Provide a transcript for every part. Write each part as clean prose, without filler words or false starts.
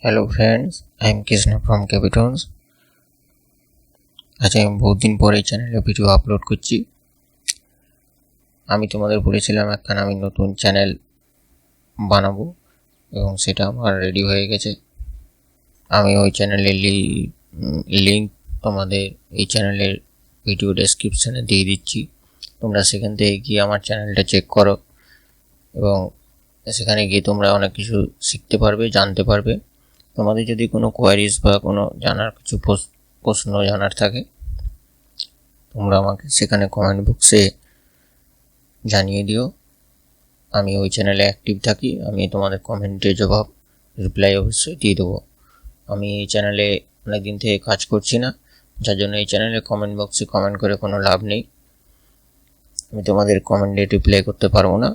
Hello friends, I am Krishna from OpenToonz. আজ আমি বহুত দিন পরে চ্যানেলে ভিডিও আপলোড করছি। আমি তোমাদের বলেছিলাম একখানা আমি নতুন চ্যানেল বানাবো এবং সেটা আমার রেডি হয়ে গেছে। আমি ওই চ্যানেলের লিংক তোমাদের এই চ্যানেলের ভিডিও ডেসক্রিপশনে দিয়ে দিচ্ছি। তোমরা সেখান থেকে গিয়ে আমার চ্যানেলটা চেক করো এবং সেখানে গিয়ে তোমরা অনেক কিছু শিখতে পারবে, জানতে পারবে। তোমাদের যদি কোনো কোয়ারিজ বা কোনো জানার কিছু প্রশ্ন জানার থাকে তোমরা আমাকে সেখানে কমেন্ট বক্সে জানিয়ে দিও। আমি ওই চ্যানেলে অ্যাক্টিভ থাকি, আমি তোমাদের কমেন্টের জবাব রিপ্লাই অবশ্যই দিয়ে দেবো। আমি এই চ্যানেলে অনেক দিন থেকে কাজ করছি না, যার জন্য এই চ্যানেলে কমেন্ট বক্সে কমেন্ট করে কোনো লাভ নেই। আমি তোমাদের কমেন্টে রিপ্লাই করতে পারবো না।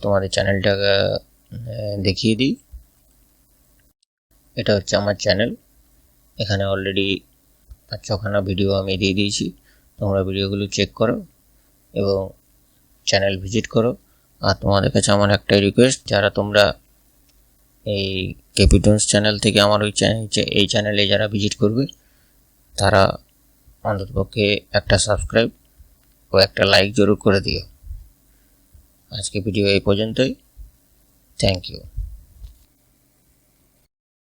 তোমাদের চ্যানেলটা দেখিয়ে দিই। এটা হচ্ছে আমার চ্যানেল। এখানে অলরেডি 5-6খানা ভিডিও আমি দিয়ে দিয়েছি। তোমরা ভিডিওগুলো চেক করো এবং চ্যানেল ভিজিট করো। আর তোমাদের কাছে আমার একটাই রিকোয়েস্ট, যারা তোমরা এই OpenToonz চ্যানেল থেকে আমার এই চ্যানেলে যারা ভিজিট করবে তারা অন্ততপক্ষে একটা সাবস্ক্রাইব ও একটা লাইক জরুর করে দিও। আজকে ভিডিও এই পর্যন্তই। Thank you.